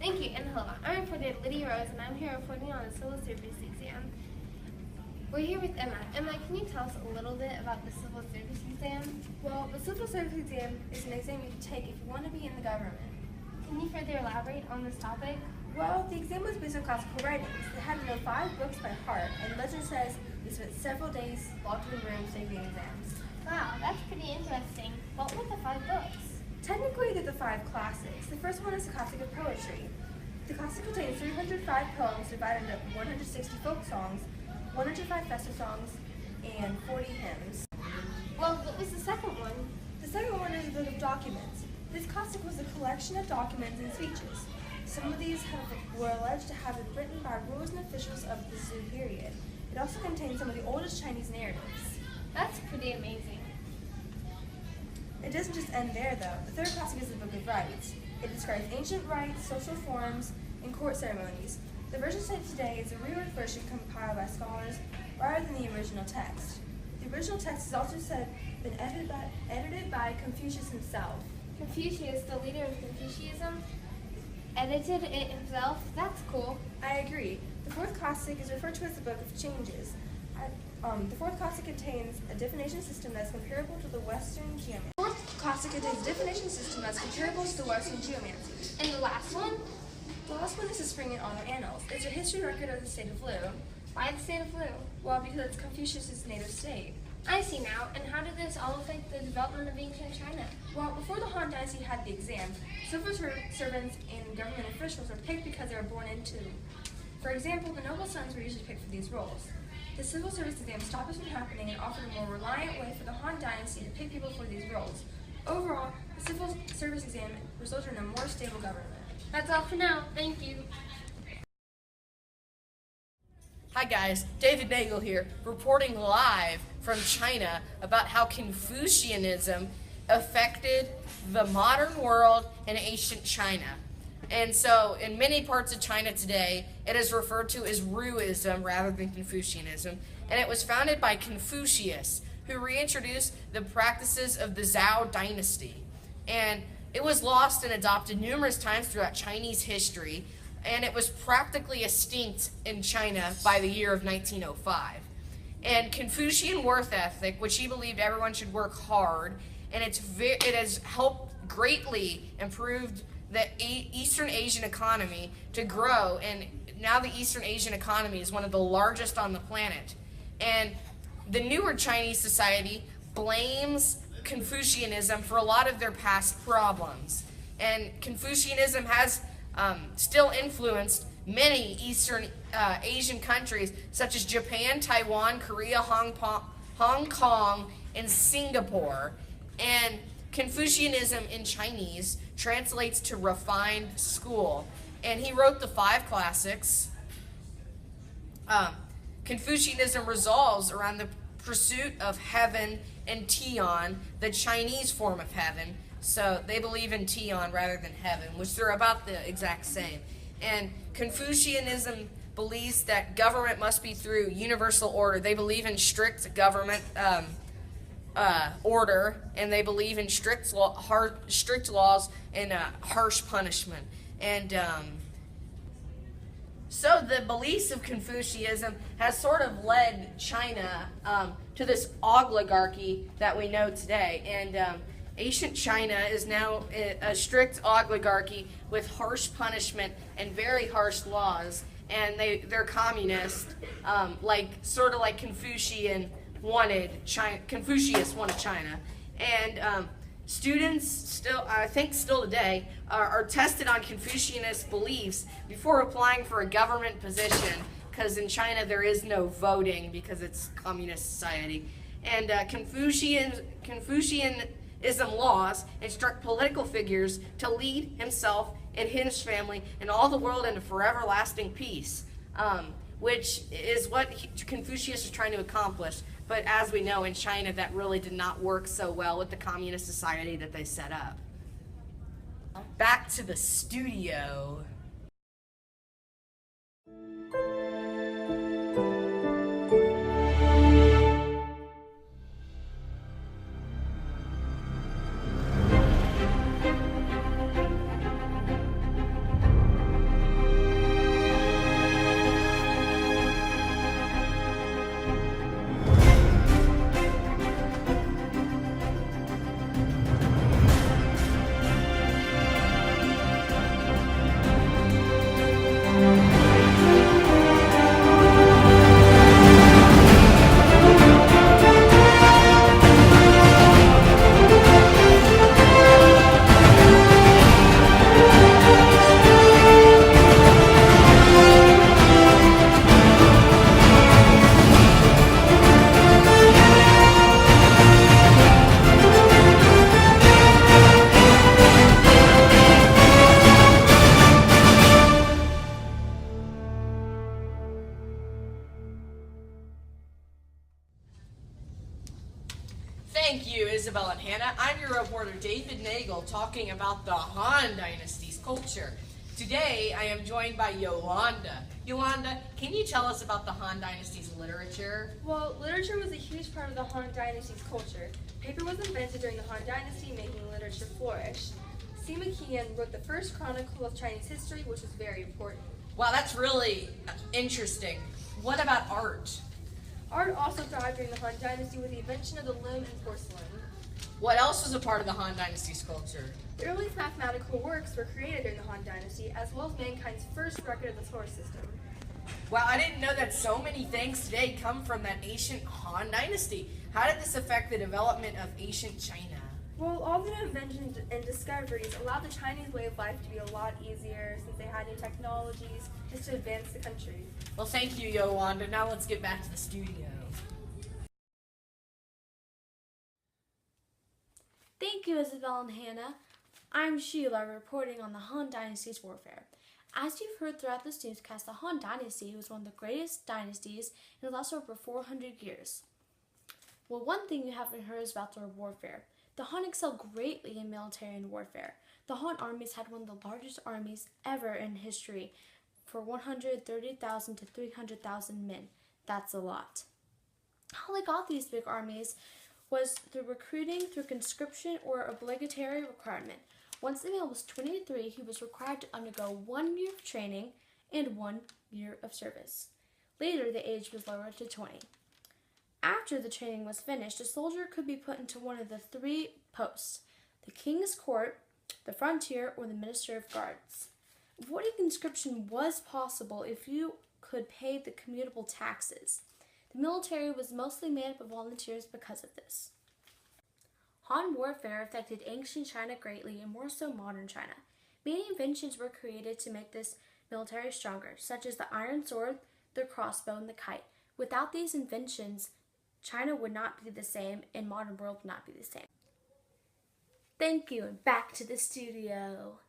Thank you, and hello. I'm reporter Lydia Rose, and I'm here reporting on the Civil Service exam. We're here with Emma. Emma, can you tell us a little bit about the Civil Service exam? Well, the Civil Service exam is an exam you take if you want to be in the government. Can you further elaborate on this topic? Well, the exam was based on classical writings. They had to know 5 books by heart, and legend says they spent several days locked in rooms taking exams. Wow, that's pretty interesting. What were the 5 books? Technically, they're the 5 classics. The first one is the classic of poetry. The classic contains 305 poems divided into 160 folk songs, 105 festive songs, and 40 hymns. Well, what was the second one? The second one is the Book of Documents. This classic was a collection of documents and speeches. Some of these were alleged to have been written by rulers and officials of the Zhou period. It also contains some of the oldest Chinese narratives. That's pretty amazing. It doesn't just end there, though. The third classic is the Book of Rites. It describes ancient rites, social forms, and court ceremonies. The version cited today is a rewritten version compiled by scholars rather than the original text. The original text has also been edited by Confucius himself. Confucius, the leader of Confucianism, edited it himself? That's cool. I agree. The fourth classic is referred to as the Book of Changes. The fourth classic contains a divination system that's comparable to the Western geomancy. The fourth classic contains a divination system that's comparable to the Western geomancy. And the last one? The last one is the Spring and Autumn Annals. It's a history record of the state of Lu. Why the state of Lu? Well, because it's Confucius' native state. I see now. And how did this all affect the development of ancient China? Well, before the Han Dynasty had the exam, civil servants and government officials were picked because they were born into. For example, the noble sons were usually picked for these roles. The civil service exam stopped this from happening and offered a more reliant way for the Han Dynasty to pick people for these roles. Overall, the civil service exam resulted in a more stable government. That's all for now. Thank you. Hi guys, David Nagel here, reporting live from China about how Confucianism affected the modern world and ancient China. And so, in many parts of China today, it is referred to as Ruism rather than Confucianism, and it was founded by Confucius, who reintroduced the practices of the Zhou Dynasty. And it was lost and adopted numerous times throughout Chinese history, and it was practically extinct in China by the year of 1905. And Confucian work ethic, which he believed everyone should work hard, and it has helped greatly improve the Eastern Asian economy to grow, and now the Eastern Asian economy is one of the largest on the planet. And the newer Chinese society blames Confucianism for a lot of their past problems. And Confucianism has still influenced many Eastern Asian countries such as Japan, Taiwan, Korea, Hong Kong, and Singapore. And Confucianism in Chinese translates to refined school. And he wrote the 5 classics. Confucianism revolves around the pursuit of heaven and Tian, the Chinese form of heaven. So they believe in Tian rather than heaven, which they're about the exact same. And Confucianism believes that government must be through universal order. They believe in strict government order, and they believe in strict laws and harsh punishment. And so the beliefs of Confucianism has sort of led China to this oligarchy that we know today. And ancient China is now a strict oligarchy with harsh punishment and very harsh laws. And they're communist, sort of like Confucius wanted China. And students still, I think still today, are tested on Confucianist beliefs before applying for a government position, because in China there is no voting because it's communist society. And Confucianism laws instruct political figures to lead himself and his family and all the world into forever lasting peace, which is what Confucius is trying to accomplish. But as we know, in China, that really did not work so well with the communist society that they set up. Back to the studio. David Nagel talking about the Han Dynasty's culture. Today, I am joined by Yolanda. Yolanda, can you tell us about the Han Dynasty's literature? Well, literature was a huge part of the Han Dynasty's culture. Paper was invented during the Han Dynasty, making literature flourish. Sima Qian wrote the first chronicle of Chinese history, which was very important. Wow, that's really interesting. What about art? Art also thrived during the Han Dynasty with the invention of the loom and porcelain. What else was a part of the Han Dynasty's culture? The earliest mathematical works were created during the Han Dynasty, as well as mankind's first record of the solar system. Wow, I didn't know that so many things today come from that ancient Han Dynasty. How did this affect the development of ancient China? Well, all the new inventions and discoveries allowed the Chinese way of life to be a lot easier since they had new technologies just to advance the country. Well, thank you, Yolanda. Now let's get back to the studio. Thank you, Isabel and Hannah. I'm Sheila, reporting on the Han Dynasty's warfare. As you've heard throughout this newscast, the Han Dynasty was one of the greatest dynasties and it lasted over 400 years. Well, one thing you haven't heard is about their warfare. The Han excelled greatly in military and warfare. The Han armies had one of the largest armies ever in history, for 130,000 to 300,000 men. That's a lot. How they got these big armies was through recruiting, through conscription, or obligatory requirement. Once the man was 23, he was required to undergo 1 year of training and 1 year of service. Later, the age was lowered to 20. After the training was finished, a soldier could be put into one of the 3 posts: the king's court, the frontier, or the minister of guards. Avoiding conscription was possible if you could pay the commutable taxes. The military was mostly made up of volunteers because of this. Han warfare affected ancient China greatly and more so modern China. Many inventions were created to make this military stronger, such as the iron sword, the crossbow, and the kite. Without these inventions, China would not be the same and modern world would not be the same. Thank you, and back to the studio.